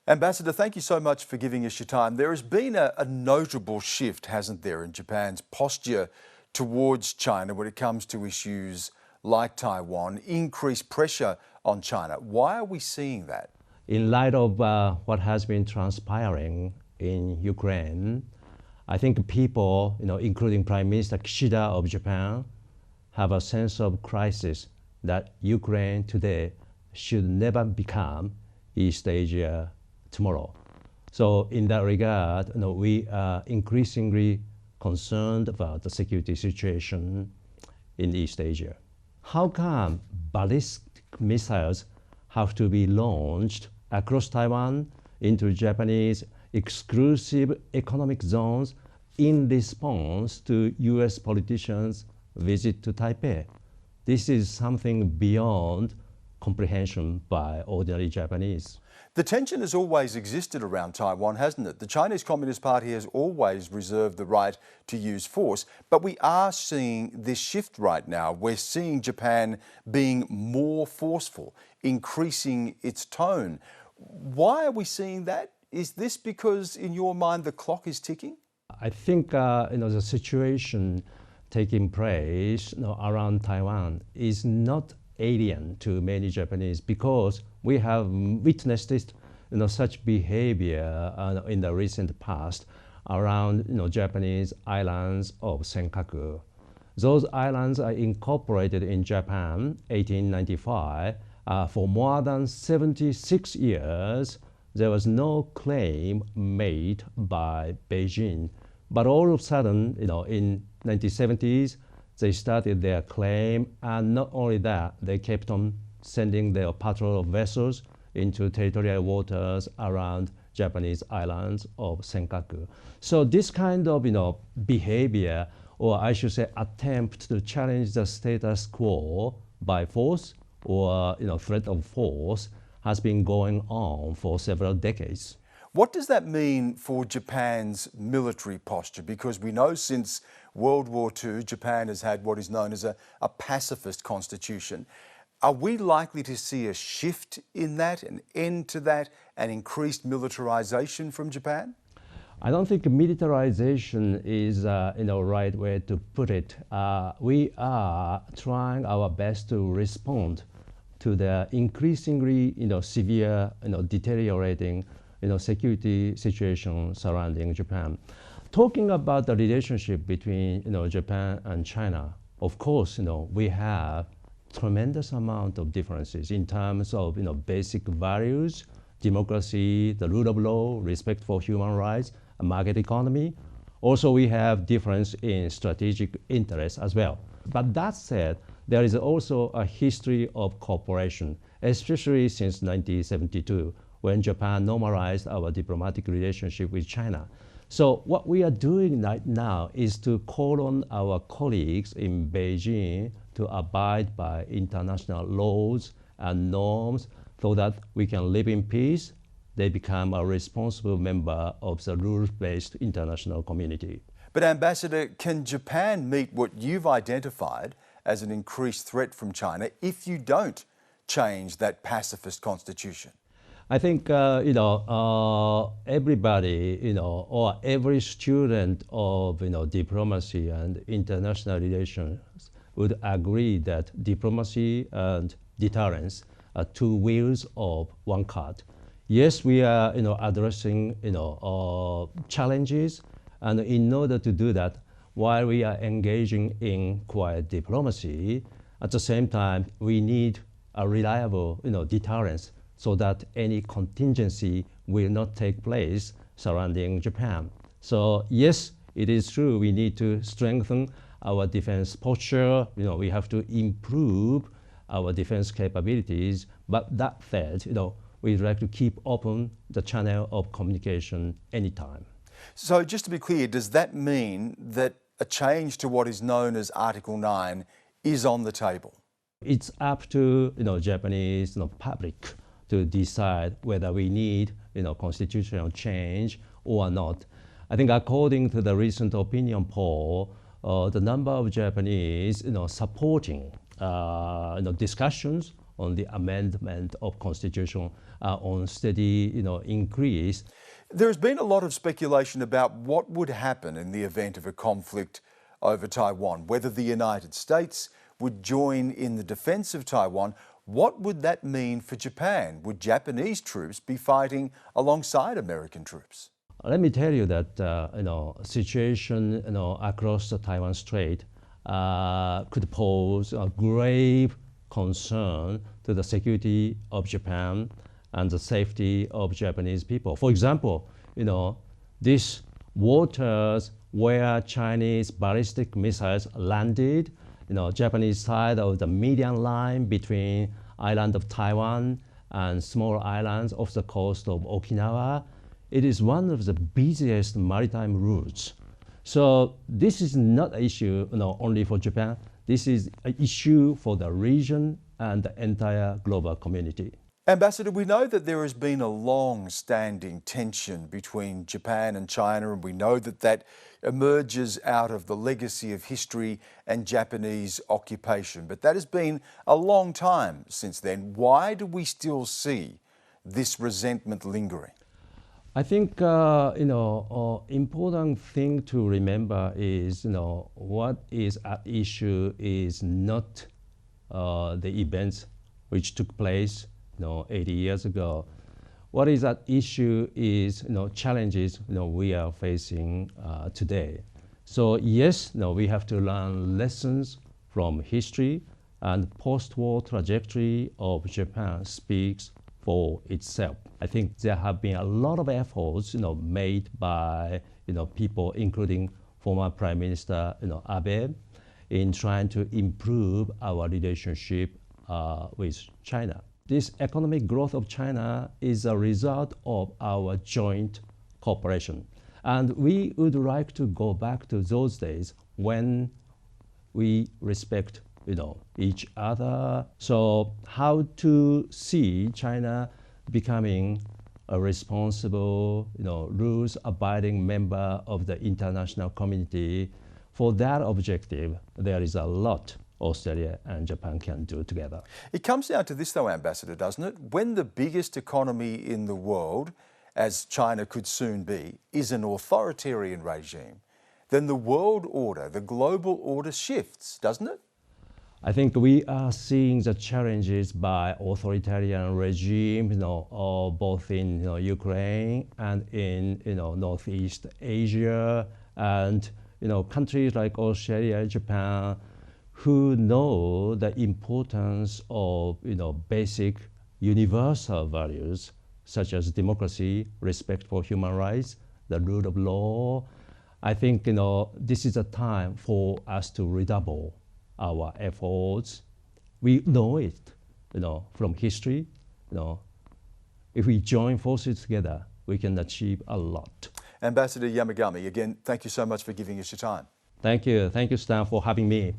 Ambassador, thank you so much for giving us your time. There has been a notable shift, hasn't there, in Japan's posture towards China when it comes to issues like Taiwan, increased pressure on China. Why are we seeing that? In light of what has been transpiring in Ukraine, I think people, including Prime Minister Kishida of Japan, have a sense of crisis that Ukraine today should never become East Asia tomorrow. So in that regard, we are increasingly concerned about the security situation in East Asia. How come ballistic missiles have to be launched across Taiwan into Japanese exclusive economic zones in response to US politicians' visit to Taipei? This is something beyond comprehension by ordinary Japanese. The tension has always existed around Taiwan, hasn't it? The Chinese Communist Party has always reserved the right to use force, but we are seeing this shift right now. We're seeing Japan being more forceful, increasing its tone. Why are we seeing that? Is this because, in your mind, the clock is ticking? I think the situation taking place around Taiwan is not alien to many Japanese because we have witnessed it, such behavior in the recent past around Japanese islands of Senkaku. Those islands are incorporated in Japan 1895. For more than 76 years, there was no claim made by Beijing. But all of a sudden, in 1970s, they started their claim, and not only that, they kept on sending their patrol vessels into territorial waters around Japanese islands of Senkaku. So this kind of behavior, or I should say attempt to challenge the status quo by force or threat of force, has been going on for several decades. What does that mean for Japan's military posture? Because we know since World War II, Japan has had what is known as a pacifist constitution. Are we likely to see a shift in that, an end to that, and increased militarization from Japan? I don't think militarization is the right way to put it. We are trying our best to respond to the increasingly severe, deteriorating security situation surrounding Japan. Talking about the relationship between Japan and China, of course, we have tremendous amount of differences in terms of basic values, democracy, the rule of law, respect for human rights, a market economy. Also, we have difference in strategic interests as well. But that said, there is also a history of cooperation, especially since 1972, when Japan normalized our diplomatic relationship with China. So what we are doing right now is to call on our colleagues in Beijing to abide by international laws and norms so that we can live in peace. They become a responsible member of the rules-based international community. But Ambassador, can Japan meet what you've identified as an increased threat from China if you don't change that pacifist constitution? I think everybody, or every student of diplomacy and international relations would agree that diplomacy and deterrence are two wheels of one cart. Yes, we are addressing challenges, and in order to do that, while we are engaging in quiet diplomacy, at the same time we need a reliable deterrence, so that any contingency will not take place surrounding Japan. So yes, it is true we need to strengthen our defense posture. We have to improve our defense capabilities. But that said, we'd like to keep open the channel of communication anytime. So just to be clear, does that mean that a change to what is known as Article 9 is on the table? It's up to Japanese public to decide whether we need constitutional change or not. I think according to the recent opinion poll, the number of Japanese supporting discussions on the amendment of constitution on steady, increase. There's been a lot of speculation about what would happen in the event of a conflict over Taiwan, whether the United States would join in the defense of Taiwan. What would that mean for Japan? Would Japanese troops be fighting alongside American troops? Let me tell you that situation across the Taiwan Strait could pose a grave concern to the security of Japan and the safety of Japanese people. For example, these waters where Chinese ballistic missiles landed, Japanese side of the median line between island of Taiwan and small islands off the coast of Okinawa, it is one of the busiest maritime routes. So this is not an issue only for Japan. This is an issue for the region and the entire global community. Ambassador, we know that there has been a long-standing tension between Japan and China, and we know that that emerges out of the legacy of history and Japanese occupation. But that has been a long time since then. Why do we still see this resentment lingering? I think, important thing to remember is, what is at issue is not the events which took place 80 years ago. What is at issue is challenges we are facing today. So yes, we have to learn lessons from history, and post-war trajectory of Japan speaks for itself. I think there have been a lot of efforts made by people, including former Prime Minister Abe, in trying to improve our relationship with China. This economic growth of China is a result of our joint cooperation. And we would like to go back to those days when we respect each other. So how to see China becoming a responsible, rules-abiding member of the international community. For that objective, there is a lot Australia and Japan can do together. It comes down to this though, Ambassador, doesn't it? When the biggest economy in the world, as China could soon be, is an authoritarian regime, then the world order, the global order shifts, doesn't it? I think we are seeing the challenges by authoritarian regime, both in Ukraine and in Northeast Asia, and countries like Australia, Japan, who know the importance of basic universal values such as democracy, respect for human rights, the rule of law. I think this is a time for us to redouble our efforts. We know it, from history. If we join forces together, we can achieve a lot. Ambassador Yamagami, again, thank you so much for giving us your time. Thank you, Stan, for having me.